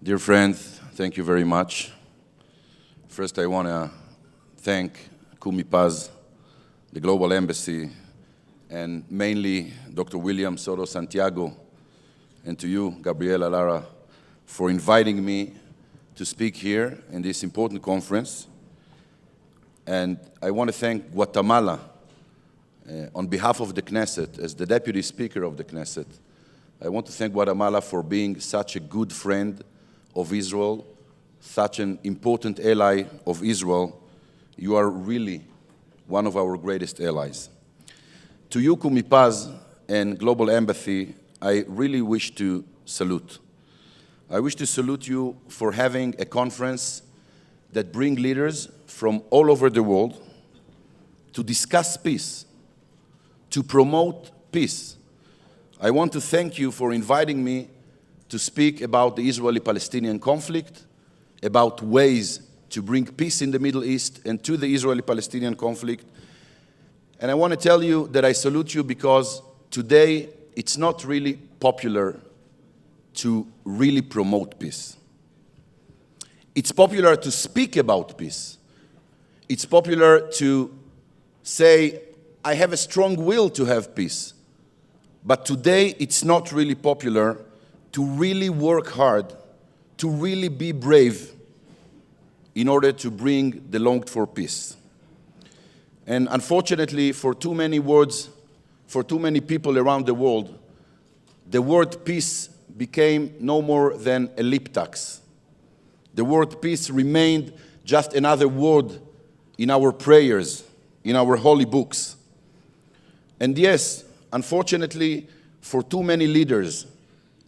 Dear friends, thank you very much. First, I want to thank CUMIPAZ, the Global Embassy, and mainly Dr. William Soto Santiago, and to you, Gabriela Lara, for inviting me to speak here in this important conference. And I want to thank Guatemala on behalf of the Knesset, as the Deputy Speaker of the Knesset. I want to thank Guatemala for being such a good friend of Israel, such an important ally of Israel. You are really one of our greatest allies. To you, CUMIPAZ and Global Embassy, I really wish to salute. I wish to salute you for having a conference that brings leaders from all over the world to discuss peace, to promote peace. I want to thank you for inviting me to speak about the Israeli-Palestinian conflict, about ways to bring peace in the Middle East and to the Israeli-Palestinian conflict. And I want to tell you that I salute you because today it's not really popular to really promote peace. It's popular to speak about peace. It's popular to say, I have a strong will to have peace. But today it's not really popular to really work hard, to really be brave in order to bring the longed-for peace. And unfortunately, for too many words, for too many people around the world, the word peace became no more than a lip tax. The word peace remained just another word in our prayers, in our holy books. And yes, unfortunately, for too many leaders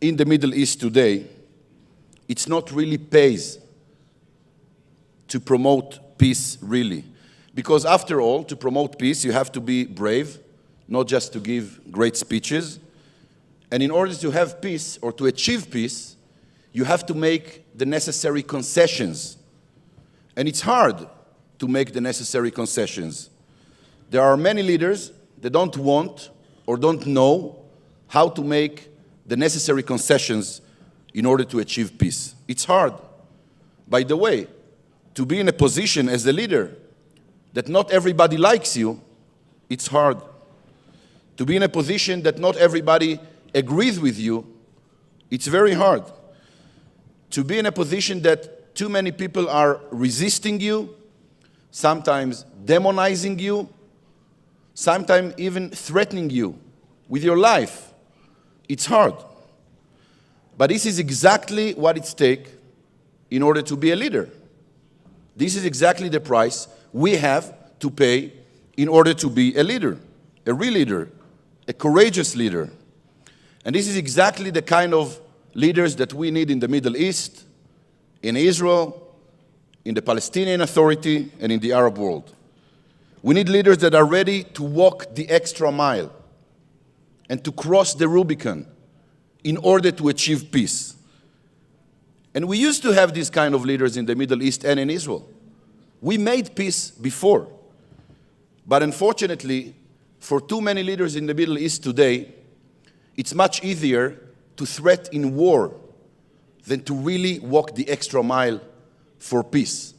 in the Middle East today, it's not really pays to promote peace really. Because after all, to promote peace, you have to be brave, not just to give great speeches. And in order to have peace or to achieve peace, you have to make the necessary concessions. And it's hard to make the necessary concessions. There are many leaders that don't want or don't know how to make the necessary concessions in order to achieve peace. It's hard. By the way, to be in a position as a leader that not everybody likes you, it's hard. To be in a position that not everybody agrees with you, it's very hard. To be in a position that too many people are resisting you, sometimes demonizing you, sometimes even threatening you with your life, it's hard. But this is exactly what it takes in order to be a leader. This is exactly the price we have to pay in order to be a leader, a real leader, a courageous leader. And this is exactly the kind of leaders that we need in the Middle East, in Israel, in the Palestinian Authority, and in the Arab world. We need leaders that are ready to walk the extra mile and to cross the Rubicon in order to achieve peace. And we used to have these kind of leaders in the Middle East and in Israel. We made peace before. But unfortunately, for too many leaders in the Middle East today, it's much easier to threaten war than to really walk the extra mile for peace.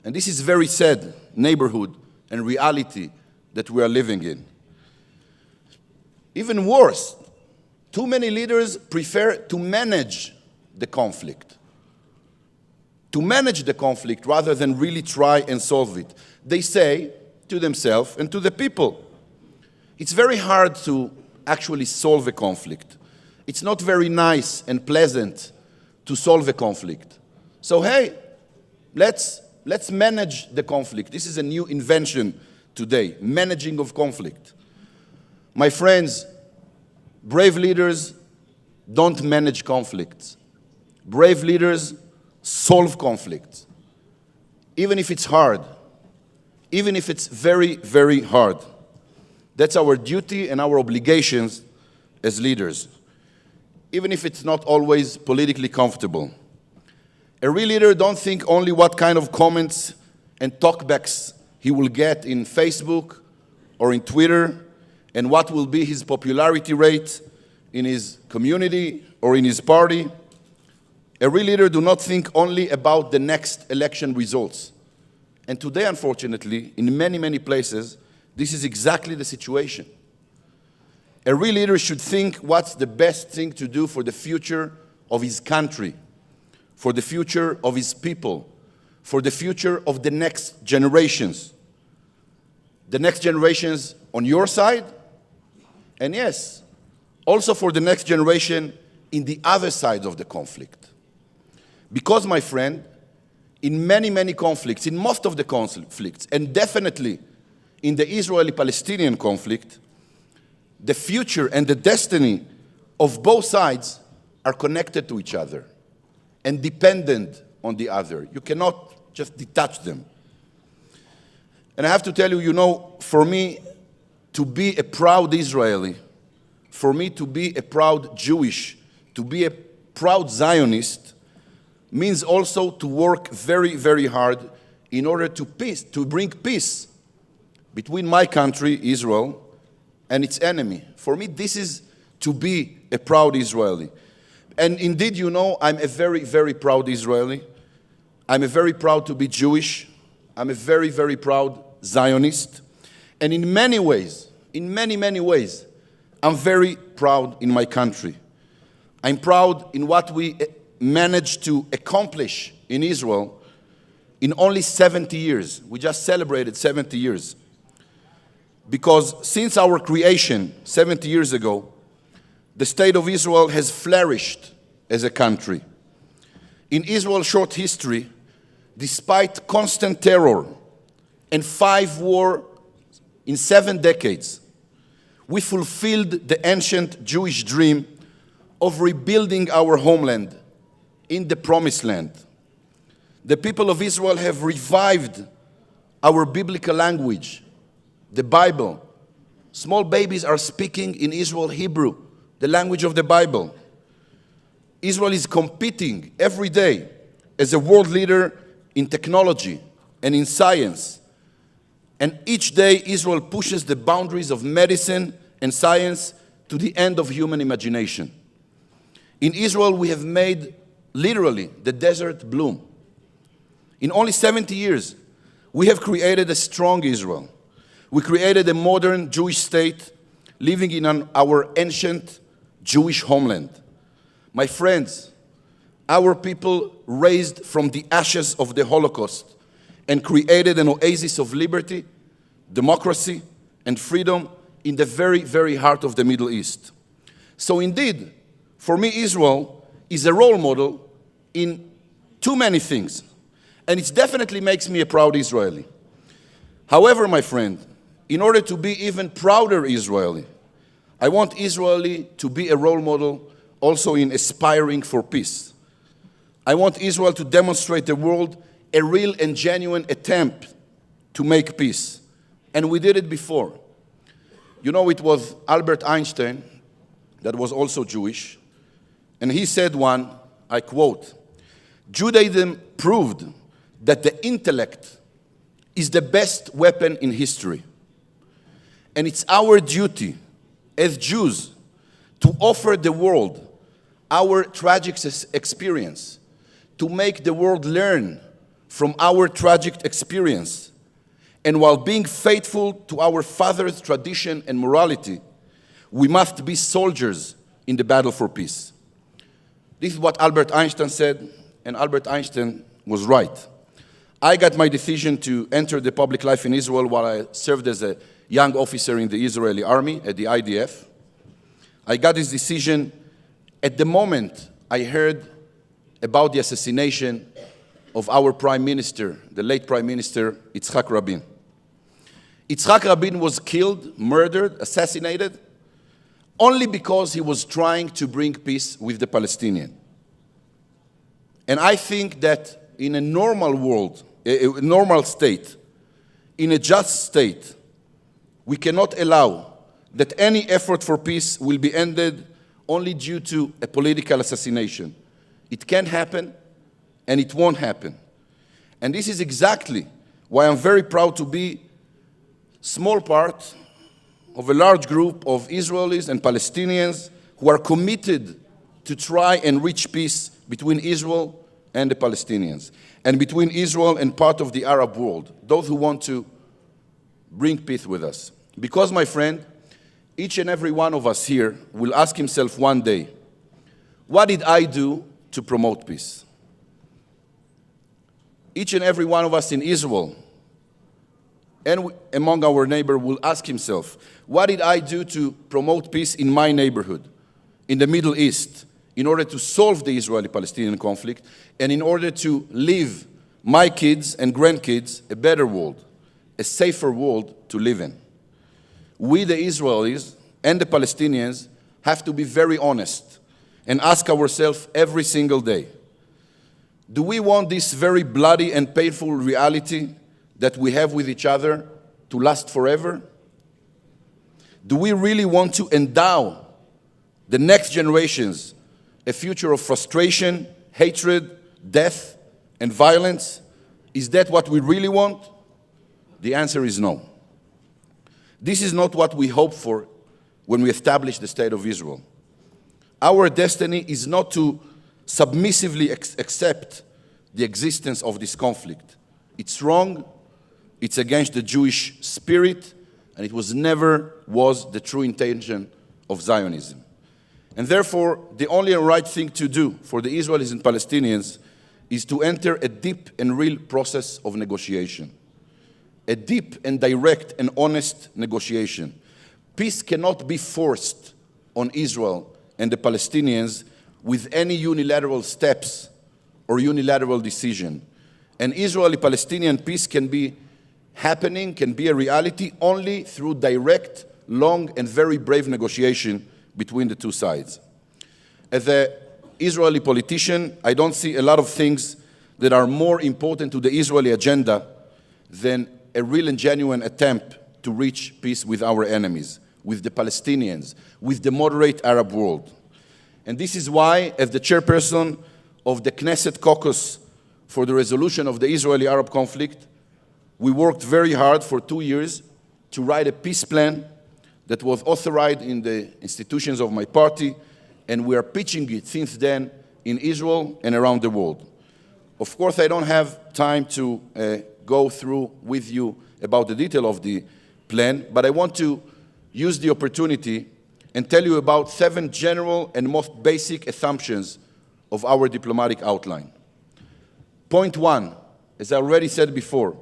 And this is very sad neighborhood and reality that we are living in. Even worse, too many leaders prefer to manage the conflict. To manage the conflict rather than really try and solve it. They say to themselves and to the people, it's very hard to actually solve a conflict. It's not very nice and pleasant to solve a conflict. So hey, let's manage the conflict. This is a new invention today, managing of conflict. My friends, brave leaders don't manage conflicts. Brave leaders solve conflicts, even if it's hard, even if it's very, very hard. That's our duty and our obligations as leaders, even if it's not always politically comfortable. A real leader don't think only what kind of comments and talkbacks he will get in Facebook or in Twitter, and what will be his popularity rate in his community or in his party. A real leader does not think only about the next election results. And today, unfortunately, in many, many places, this is exactly the situation. A real leader should think what's the best thing to do for the future of his country, for the future of his people, for the future of the next generations. The next generations on your side, and yes, also for the next generation in the other side of the conflict. Because, my friend, in many, many conflicts, in most of the conflicts, and definitely in the Israeli-Palestinian conflict, the future and the destiny of both sides are connected to each other and dependent on the other. You cannot just detach them. And I have to tell you, you know, for me to be a proud Israeli, for me to be a proud Jewish, to be a proud Zionist, means also to work very, very hard in order to bring peace between my country, Israel, and its enemy. For me, this is to be a proud Israeli. And indeed, you know, I'm a very, very proud Israeli. I'm a very proud to be Jewish. I'm a very, very proud Zionist. And in many ways, in many, many ways, I'm very proud in my country. I'm proud in what we managed to accomplish in Israel in only 70 years. We just celebrated 70 years. Because since our creation 70 years ago, the state of Israel has flourished as a country. In Israel's short history, despite constant terror and 5 wars in 7 decades, we fulfilled the ancient Jewish dream of rebuilding our homeland in the Promised Land. The people of Israel have revived our biblical language, the Bible. Small babies are speaking in Israel Hebrew, the language of the Bible. Israel is competing every day as a world leader in technology and in science. And each day Israel pushes the boundaries of medicine and science to the end of human imagination. In Israel, we have made literally the desert bloom. In only 70 years, we have created a strong Israel. We created a modern Jewish state living in our ancient Jewish homeland. My friends, our people raised from the ashes of the Holocaust and created an oasis of liberty, democracy, and freedom in the very, very heart of the Middle East. So indeed, for me, Israel is a role model in too many things. And it definitely makes me a proud Israeli. However, my friend, in order to be even prouder Israeli, I want Israel to be a role model also in aspiring for peace. I want Israel to demonstrate the world a real and genuine attempt to make peace. And we did it before. You know, it was Albert Einstein that was also Jewish. And he said I quote, "Judaism proved that the intellect is the best weapon in history. And it's our duty as Jews to offer the world our tragic experience, to make the world learn from our tragic experience. And while being faithful to our father's tradition and morality, we must be soldiers in the battle for peace." This is what Albert Einstein said, and Albert Einstein was right. I got my decision to enter the public life in Israel while I served as a young officer in the Israeli army at the IDF. I got this decision at the moment I heard about the assassination of our prime minister, the late prime minister, Yitzhak Rabin. Yitzhak Rabin was killed, murdered, assassinated, only because he was trying to bring peace with the Palestinians. And I think that in a normal world, a normal state, in a just state, we cannot allow that any effort for peace will be ended only due to a political assassination. It can't happen, and it won't happen. And this is exactly why I'm very proud to be small part of a large group of Israelis and Palestinians who are committed to try and reach peace between Israel and the Palestinians, and between Israel and part of the Arab world, those who want to bring peace with us. Because, my friend, each and every one of us here will ask himself one day, what did I do to promote peace? Each and every one of us in Israel and among our neighbor will ask himself, what did I do to promote peace in my neighborhood, in the Middle East, in order to solve the Israeli-Palestinian conflict, and in order to leave my kids and grandkids a better world, a safer world to live in? We, the Israelis and the Palestinians, have to be very honest and ask ourselves every single day, do we want this very bloody and painful reality that we have with each other to last forever? Do we really want to endow the next generations a future of frustration, hatred, death, and violence? Is that what we really want? The answer is no. This is not what we hoped for when we established the State of Israel. Our destiny is not to submissively accept the existence of this conflict. It's wrong, it's against the Jewish spirit, and it never was the true intention of Zionism. And therefore, the only right thing to do for the Israelis and Palestinians is to enter a deep and real process of negotiation. A deep and direct and honest negotiation. Peace cannot be forced on Israel and the Palestinians with any unilateral steps or unilateral decision. An Israeli-Palestinian peace can be happening, can be a reality only through direct, long, and very brave negotiation between the two sides. As an Israeli politician, I don't see a lot of things that are more important to the Israeli agenda than a real and genuine attempt to reach peace with our enemies, with the Palestinians, with the moderate Arab world. And this is why, as the chairperson of the Knesset caucus for the resolution of the Israeli-Arab conflict, we worked very hard for 2 years to write a peace plan that was authorized in the institutions of my party, and we are pitching it since then in Israel and around the world. Of course, I don't have time to go through with you about the detail of the plan, but I want to use the opportunity and tell you about 7 general and most basic assumptions of our diplomatic outline. Point 1, as I already said before,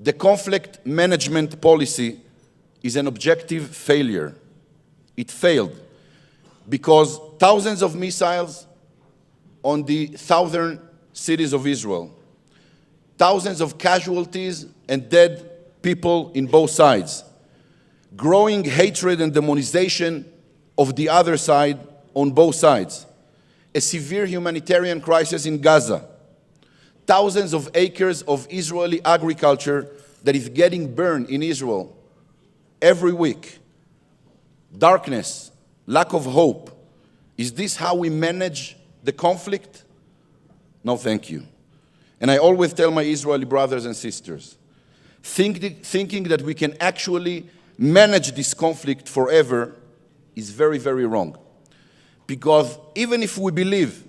the conflict management policy is an objective failure. It failed because thousands of missiles on the southern cities of Israel, thousands of casualties and dead people in both sides, growing hatred and demonization of the other side on both sides, a severe humanitarian crisis in Gaza, thousands of acres of Israeli agriculture that is getting burned in Israel every week, darkness, lack of hope. Is this how we manage the conflict? No, thank you. And I always tell my Israeli brothers and sisters, thinking that we can actually manage this conflict forever is very, very wrong. Because even if we believe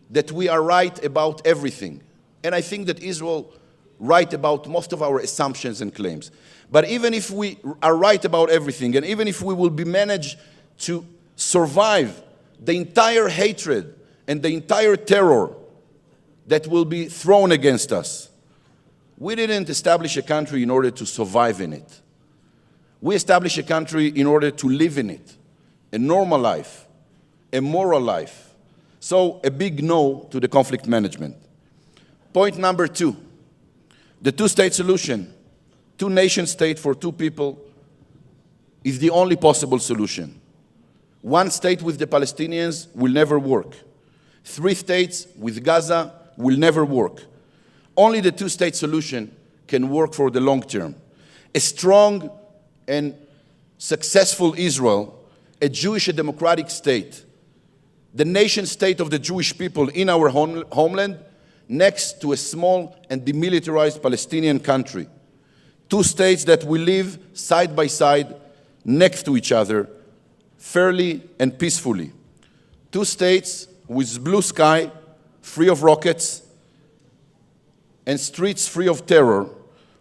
that we are right about everything, and I think that Israel right about most of our assumptions and claims, but even if we are right about everything, and even if we will be managed to survive the entire hatred and the entire terror that will be thrown against us, we didn't establish a country in order to survive in it. We established a country in order to live in it, a normal life, a moral life. So a big no to the conflict management. Point number 2, the two-state solution, two-nation state for two people, is the only possible solution. One state with the Palestinians will never work. 3 states with Gaza will never work. Only the two-state solution can work for the long term. A strong and successful Israel, a Jewish and democratic state, the nation state of the Jewish people in our homeland, next to a small and demilitarized Palestinian country. 2 states that will live side by side next to each other, fairly and peacefully. 2 states with blue sky, free of rockets, and streets free of terror,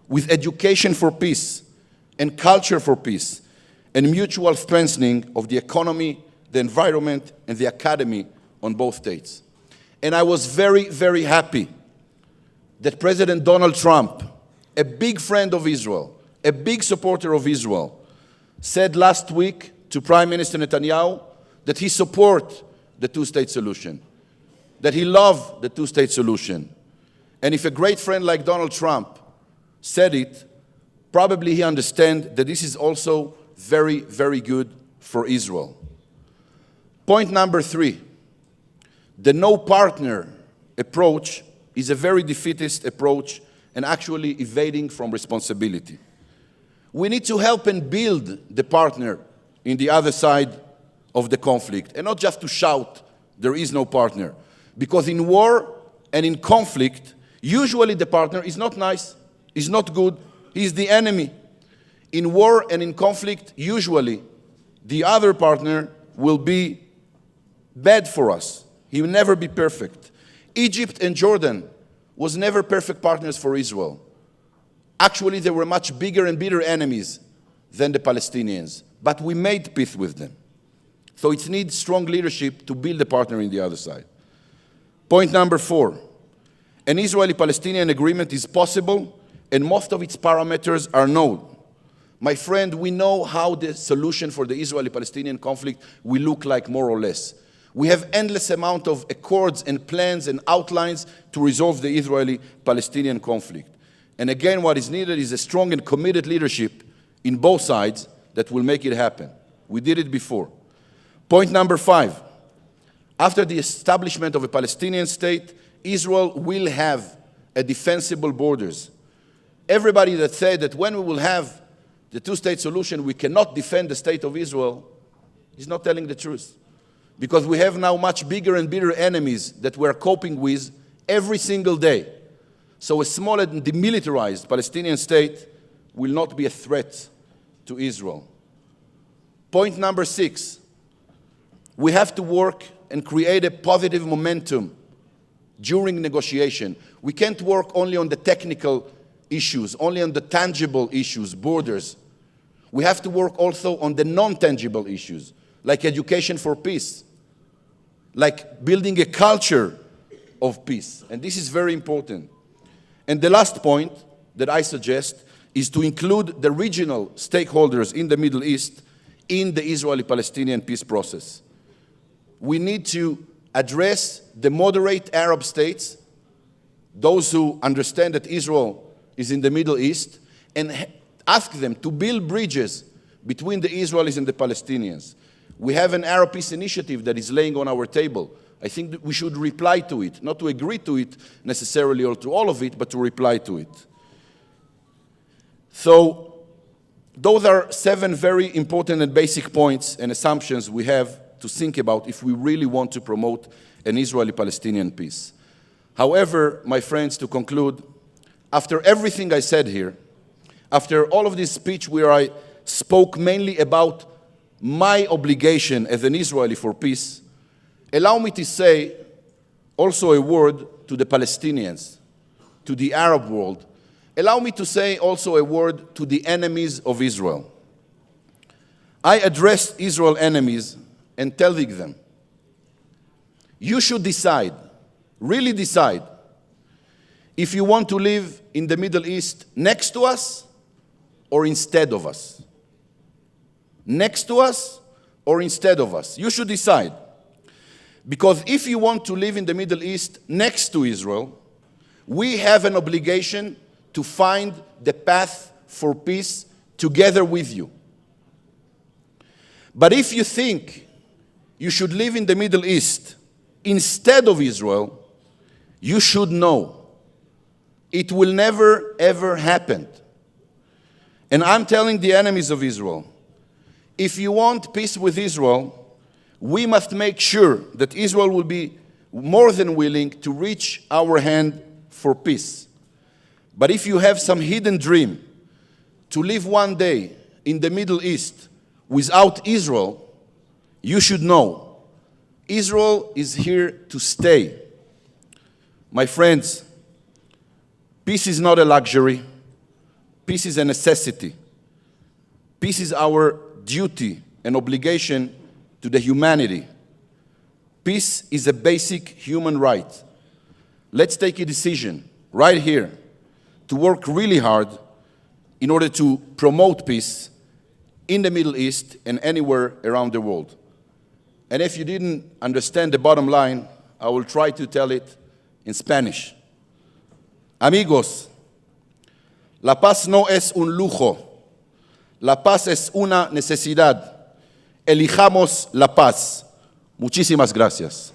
with education for peace and culture for peace, and mutual strengthening of the economy, the environment, and the academy on both states. And I was very, very happy that President Donald Trump, a big friend of Israel, a big supporter of Israel, said last week to Prime Minister Netanyahu that he supports the two-state solution, that he loves the two-state solution. And if a great friend like Donald Trump said it, probably he understands that this is also very, very good for Israel. Point number 3, the no-partner approach is a very defeatist approach and actually evading from responsibility. We need to help and build the partner in the other side of the conflict, and not just to shout, there is no partner. Because in war and in conflict, usually the partner is not nice, is not good, he's the enemy. In war and in conflict, usually the other partner will be bad for us. He will never be perfect. Egypt and Jordan was never perfect partners for Israel. Actually, they were much bigger and bitter enemies than the Palestinians. But we made peace with them. So it needs strong leadership to build a partner in the other side. Point number 4, an Israeli-Palestinian agreement is possible and most of its parameters are known. My friend, we know how the solution for the Israeli-Palestinian conflict will look like more or less. We have endless amount of accords and plans and outlines to resolve the Israeli-Palestinian conflict. And again, what is needed is a strong and committed leadership in both sides that will make it happen. We did it before. Point number 5, after the establishment of a Palestinian state, Israel will have a defensible borders. Everybody that said that when we will have the two-state solution, we cannot defend the state of Israel, is not telling the truth. Because we have now much bigger and bigger enemies that we're coping with every single day. So a small and demilitarized Palestinian state will not be a threat to Israel. Point number 6, we have to work and create a positive momentum during negotiation. We can't work only on the technical issues, only on the tangible issues, borders. We have to work also on the non-tangible issues, like education for peace, like building a culture of peace. And this is very important. And the last point that I suggest is to include the regional stakeholders in the Middle East in the Israeli-Palestinian peace process. We need to address the moderate Arab states, those who understand that Israel is in the Middle East, and ask them to build bridges between the Israelis and the Palestinians. We have an Arab Peace Initiative that is laying on our table. I think that we should reply to it, not to agree to it necessarily or to all of it, but to reply to it. So those are 7 very important and basic points and assumptions we have to think about if we really want to promote an Israeli-Palestinian peace. However, my friends, to conclude, after everything I said here, after all of this speech where I spoke mainly about my obligation as an Israeli for peace, allow me to say also a word to the Palestinians, to the Arab world. Allow me to say also a word to the enemies of Israel. I address Israel enemies and telling them, you should decide, really decide, if you want to live in the Middle East next to us or instead of us. Next to us or instead of us. You should decide. Because if you want to live in the Middle East next to Israel, we have an obligation to find the path for peace together with you. But if you think you should live in the Middle East instead of Israel, you should know it will never, ever happen. And I'm telling the enemies of Israel, if you want peace with Israel, we must make sure that Israel will be more than willing to reach our hand for peace. But if you have some hidden dream to live one day in the Middle East without Israel, you should know Israel is here to stay. My friends, peace is not a luxury. Peace is a necessity. Peace is our duty and obligation to the humanity. Peace is a basic human right. Let's take a decision right here to work really hard in order to promote peace in the Middle East and anywhere around the world. And if you didn't understand the bottom line, I will try to tell it in Spanish. Amigos, la paz no es un lujo. La paz es una necesidad. Elijamos la paz. Muchísimas gracias.